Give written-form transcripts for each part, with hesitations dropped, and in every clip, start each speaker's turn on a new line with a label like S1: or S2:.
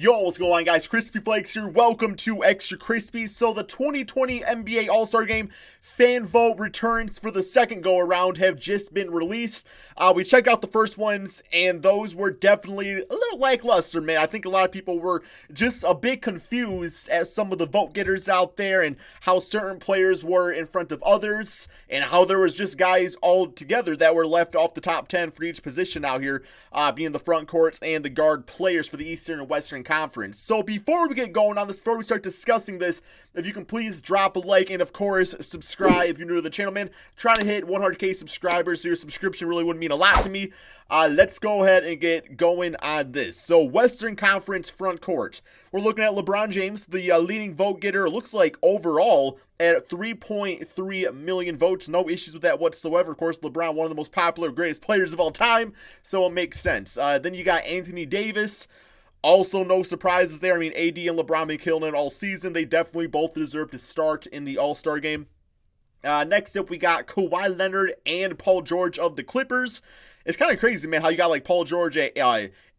S1: Yo, what's going on, guys? Crispy Flakes here. Welcome to Extra Crispy. So the 2020 NBA All-Star Game fan vote returns for the second go-around have just been released. We checked out the first ones, and those were definitely a little lackluster, man. I think a lot of people were just a bit confused as some of the vote getters out there and how certain players were in front of others and how there was just guys all together that were left off the top 10 for each position out here, being the front courts and the guard players for the Eastern and Western Conference. So before we get going on this, before we start discussing this, if you can please drop a like and of course subscribe if you're new to the channel, man. Trying to hit 100k subscribers, so your subscription really wouldn't mean a lot to me. Let's go ahead and get going on this. So Western Conference front court, we're looking at LeBron James, the leading vote getter. It looks like overall at 3.3 million votes. No issues with that whatsoever. Of course, LeBron, one of the most popular, greatest players of all time, so it makes sense. Then you got Anthony Davis. Also, no surprises there. I mean, AD and LeBron been killing it all season. They definitely both deserve to start in the All-Star game. Next up, we got Kawhi Leonard and Paul George of the Clippers. It's kind of crazy, man, how you got like Paul George at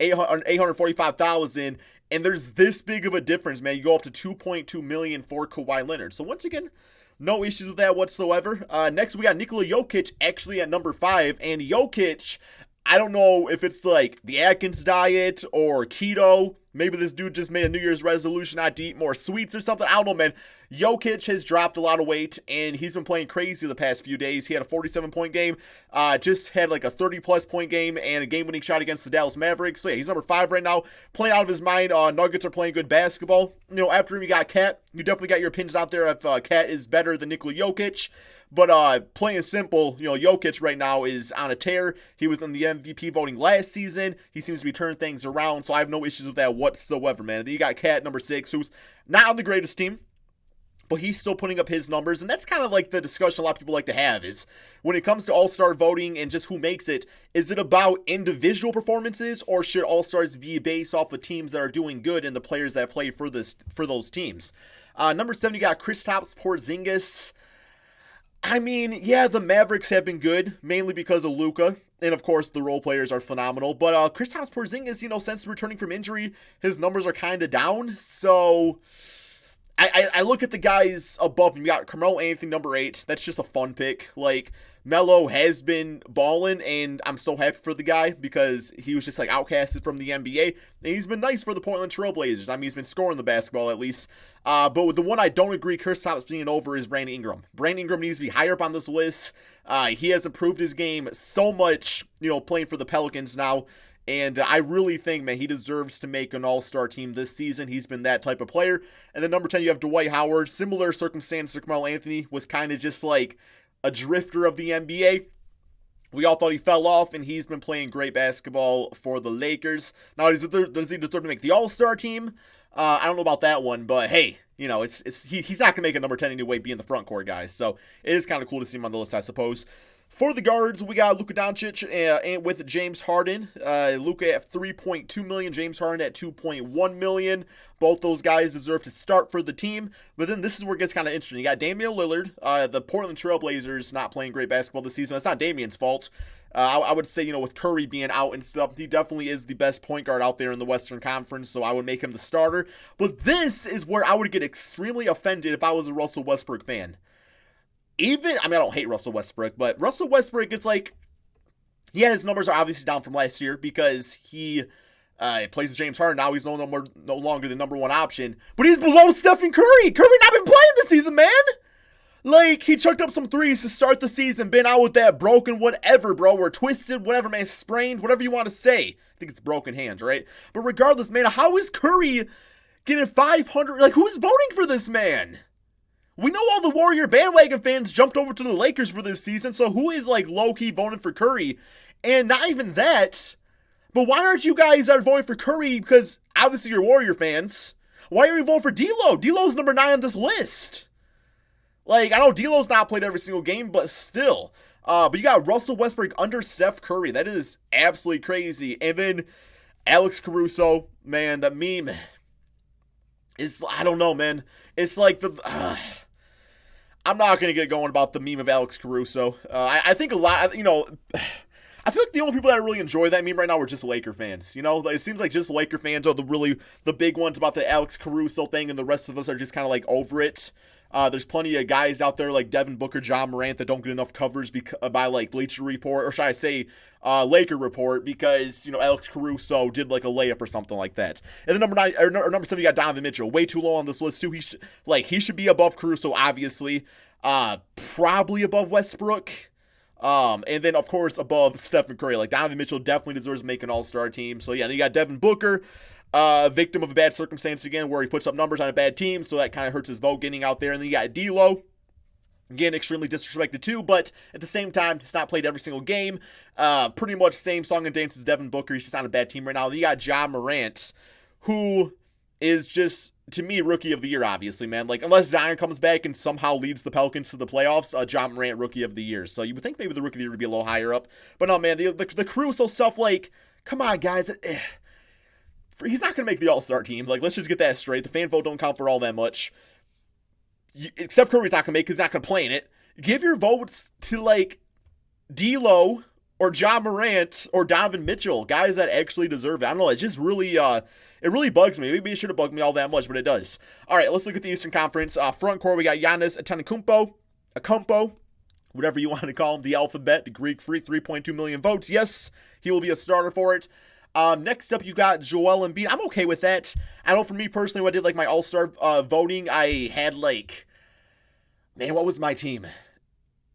S1: 845,000, and there's this big of a difference, man. You go up to 2.2 million for Kawhi Leonard. So once again, no issues with that whatsoever. Next, we got Nikola Yo Kitch actually at number 5, and Yo Kitch, I don't know if it's like the Atkins diet or keto. Maybe this dude just made a New Year's resolution not to eat more sweets or something. I don't know, man. Yo Kitch has dropped a lot of weight, and he's been playing crazy the past few days. He had a 47-point game, just had like a 30-plus point game, and a game-winning shot against the Dallas Mavericks. So yeah, he's number 5 right now, playing out of his mind. Nuggets are playing good basketball. You know, after him, you got Cat. You definitely got your opinions out there if Cat is better than Nikola Yo Kitch. But plain and simple, you know, Yo Kitch right now is on a tear. He was in the MVP voting last season. He seems to be turning things around, so I have no issues with that whatsoever, man. Then you got Cat, number 6, who's not on the greatest team, but he's still putting up his numbers. And that's kind of like the discussion a lot of people like to have is when it comes to All-Star voting and just who makes it, is it about individual performances, or should All-Stars be based off of teams that are doing good and the players that play for those teams? Number 7, you got Kristaps Porzingis. I mean, yeah, the Mavericks have been good, mainly because of Luka, and of course the role players are phenomenal. But Kristaps Porzingis, you know, since returning from injury, his numbers are kind of down. So I look at the guys above him. You got Carmelo Anthony, number 8. That's just a fun pick. Like, Melo has been balling, and I'm so happy for the guy because he was just like outcasted from the NBA, and he's been nice for the Portland Trail Blazers. I mean, he's been scoring the basketball at least. But with the one I don't agree Kristaps being over is Brandon Ingram. Brandon Ingram needs to be higher up on this list. He has improved his game so much, you know, playing for the Pelicans now. And I really think, man, he deserves to make an all-star team this season. He's been that type of player. And then number 10, you have Dwight Howard. Similar circumstance to Carmelo Anthony, was kind of just like a drifter of the NBA. We all thought he fell off, and he's been playing great basketball for the Lakers. Now, does he deserve to make the all-star team? I don't know about that one, but hey, you know, he's not going to make a number 10 anyway, being the front court guys. So it is kind of cool to see him on the list, I suppose. For the guards, we got Luka Doncic and with James Harden. Luka at 3.2 million, James Harden at 2.1 million. Both those guys deserve to start for the team. But then this is where it gets kind of interesting. You got Damian Lillard, the Portland Trail Blazers, not playing great basketball this season. That's not Damian's fault. I would say, you know, with Curry being out and stuff, he definitely is the best point guard out there in the Western Conference, so I would make him the starter. But this is where I would get extremely offended if I was a Russell Westbrook fan. I don't hate Russell Westbrook, but Russell Westbrook, it's like, yeah, his numbers are obviously down from last year because he plays with James Harden. Now he's no longer the number 1 option, but he's below Stephen Curry. Curry not been playing this season, man. Like, he chucked up some threes to start the season, been out with that broken whatever, bro, or twisted, whatever, man, sprained, whatever you want to say. I think it's broken hands, right? But regardless, man, how is Curry getting 500? Like, who's voting for this man? We know all the Warrior bandwagon fans jumped over to the Lakers for this season, so who is, like, low-key voting for Curry? And not even that, but why aren't you guys that are voting for Curry? Because, obviously, you're Warrior fans. Why are you voting for D'Lo? D'Lo's number 9 on this list. Like, I know D'Lo's not played every single game, but still. But you got Russell Westbrook under Steph Curry. That is absolutely crazy. And then Alex Caruso, man, the meme is, I don't know, man. It's like I'm not going to get going about the meme of Alex Caruso. I think a lot, you know, I I feel like the only people that really enjoy that meme right now are just Laker fans. You know, it seems like just Laker fans are the big ones about the Alex Caruso thing, and the rest of us are just kind of like over it. There's plenty of guys out there like Devin Booker, John Morant that don't get enough coverage by like Bleacher Report, or should I say Laker Report, because, you know, Alex Caruso did like a layup or something like that. And then number 7, you got Donovan Mitchell, way too low on this list too. He should be above Caruso, obviously, probably above Westbrook, and then of course above Stephen Curry. Like, Donovan Mitchell definitely deserves to make an All-Star team. So yeah, then you got Devin Booker. Victim of a bad circumstance again, where he puts up numbers on a bad team, so that kind of hurts his vote getting out there. And then you got D'Lo, again, extremely disrespected too, but at the same time, he's not played every single game. Pretty much same song and dance as Devin Booker. He's just on a bad team right now. Then you got John Morant, who is just, to me, rookie of the year, obviously, man. Like, unless Zion comes back and somehow leads the Pelicans to the playoffs, John Morant, rookie of the year. So you would think maybe the rookie of the year would be a little higher up. But no, man, the Caruso stuff, like, come on, guys. He's not going to make the All-Star team. Like, let's just get that straight. The fan vote don't count for all that much. Except Curry's not going to make it because he's not going to play in it. Give your votes to, like, D'Lo or John Morant or Donovan Mitchell, guys that actually deserve it. I don't know. It just really, it really bugs me. Maybe it should have bugged me all that much, but it does. All right, let's look at the Eastern Conference. Front court, we got Giannis Antetokounmpo, whatever you want to call him, the alphabet, the Greek freak, 3.2 million votes. Yes, he will be a starter for it. Next up, you got Joel Embiid. I'm okay with that. I know for me personally, when I did like my All-Star voting, I had like, man, what was my team?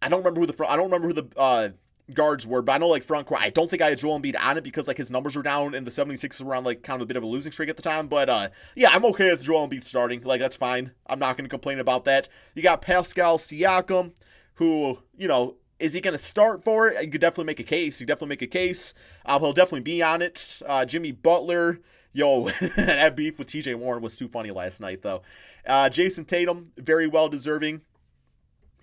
S1: I don't remember who the guards were, but I know like front court. I don't think I had Joel Embiid on it because like his numbers were down, and the 76ers were on like kind of a bit of a losing streak at the time. But yeah, I'm okay with Joel Embiid starting. Like, that's fine. I'm not going to complain about that. You got Pascal Siakam, who, you know, is he going to start for it? You could definitely make a case. He'll definitely be on it. Jimmy Butler. Yo, that beef with TJ Warren was too funny last night, though. Jason Tatum, very well deserving.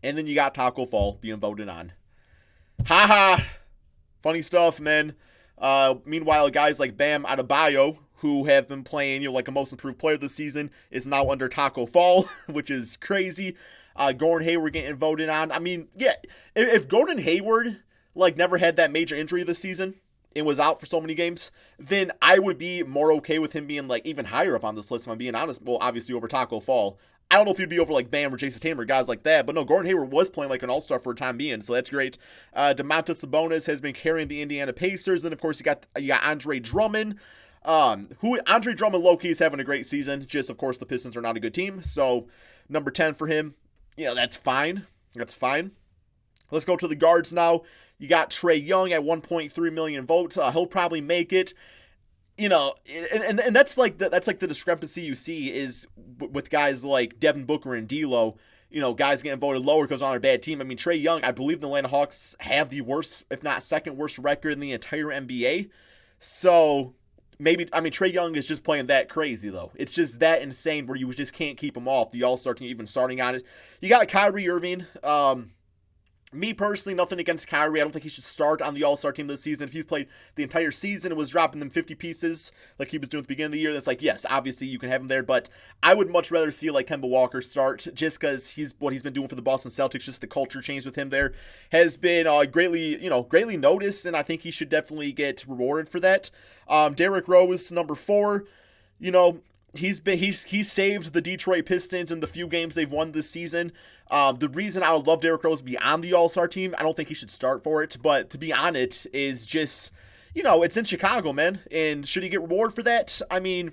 S1: And then you got Taco Fall being voted on. Haha. Funny stuff, man. Meanwhile, guys like Bam Adebayo, who have been playing, you know, like a most improved player this season, is now under Taco Fall, which is crazy. Gordon Hayward getting voted on. I mean, yeah, if Gordon Hayward, like, never had that major injury this season and was out for so many games, then I would be more okay with him being, like, even higher up on this list, if I'm being honest. Well, obviously over Taco Fall. I don't know if he'd be over, like, Bam or Jason Tatum or guys like that, but no, Gordon Hayward was playing like an all-star for a time being, so that's great. Domantas Sabonis has been carrying the Indiana Pacers, and of course you got Andre Drummond, Andre Drummond low-key is having a great season, just of course the Pistons are not a good team, so number 10 for him. You know, that's fine. That's fine. Let's go to the guards now. You got Trae Young at 1.3 million votes. He'll probably make it. You know, and that's like the discrepancy you see is with guys like Devin Booker and D'Lo. You know, guys getting voted lower because they're on a bad team. I mean, Trae Young, I believe the Atlanta Hawks have the worst, if not second worst record in the entire NBA. So maybe, I mean, Trae Young is just playing that crazy, though. It's just that insane where you just can't keep him off the All-Star team, even starting on it. You got Kyrie Irving. Me personally, nothing against Kyrie. I don't think he should start on the All-Star team this season. If he's played the entire season and was dropping them 50 pieces like he was doing at the beginning of the year, that's like, yes, obviously you can have him there, but I would much rather see like Kemba Walker start just because what he's been doing for the Boston Celtics, just the culture change with him there has been greatly noticed, and I think he should definitely get rewarded for that. Derrick Rose, number 4, you know, he's saved the Detroit Pistons in the few games they've won this season. The reason I would love Derrick Rose to be on the All-Star team, I don't think he should start for it, but to be on it is just, you know, it's in Chicago, man, and should he get rewarded for that? I mean,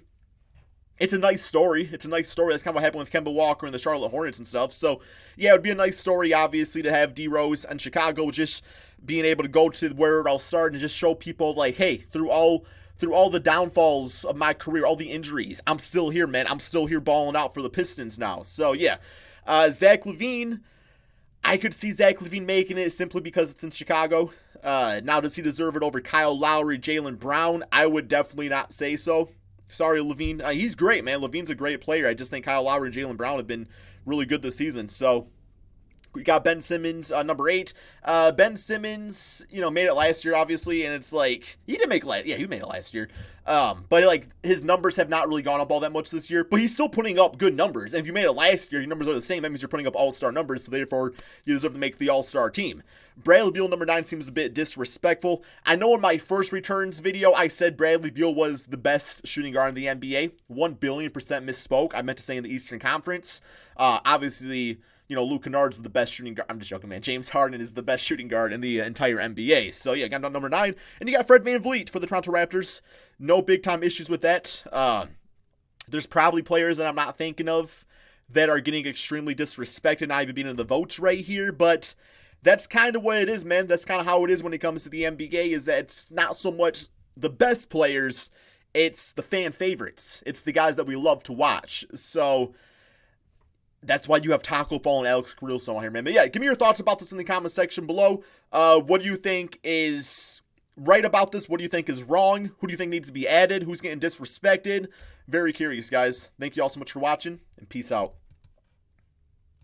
S1: it's a nice story. That's kind of what happened with Kemba Walker and the Charlotte Hornets and stuff. So, yeah, it would be a nice story, obviously, to have D-Rose and Chicago just being able to go to where it all started and just show people, like, hey, through all the downfalls of my career, all the injuries, I'm still here, man. I'm still here balling out for the Pistons now. So, yeah. Zach LaVine, I could see Zach LaVine making it simply because it's in Chicago. Now, does he deserve it over Kyle Lowry, Jaylen Brown? I would definitely not say so. Sorry, LaVine. He's great, man. LaVine's a great player. I just think Kyle Lowry and Jaylen Brown have been really good this season. So, We got Ben Simmons, number 8. Ben Simmons, made it last year, obviously, and it's like, he didn't make it, he made it last year. But like, his numbers have not really gone up all that much this year, but he's still putting up good numbers. And if you made it last year, your numbers are the same. That means you're putting up all-star numbers, so therefore, you deserve to make the all-star team. Bradley Beal, number 9, seems a bit disrespectful. I know in my first returns video, I said Bradley Beal was the best shooting guard in the NBA. 1,000,000,000% misspoke. I meant to say in the Eastern Conference. Obviously, Luke Kennard is the best shooting guard. I'm just joking, man. James Harden is the best shooting guard in the entire NBA. So, yeah, got number 9. And you got Fred VanVleet for the Toronto Raptors. No big-time issues with that. There's probably players that I'm not thinking of that are getting extremely disrespected, not even being in the votes right here. But that's kind of what it is, man. That's kind of how it is when it comes to the NBA, is that it's not so much the best players, it's the fan favorites. It's the guys that we love to watch. So that's why you have Taco Fall and Alex Caruso on here, man. But yeah, give me your thoughts about this in the comment section below. What do you think is right about this? What do you think is wrong? Who do you think needs to be added? Who's getting disrespected? Very curious, guys. Thank you all so much for watching, and peace out.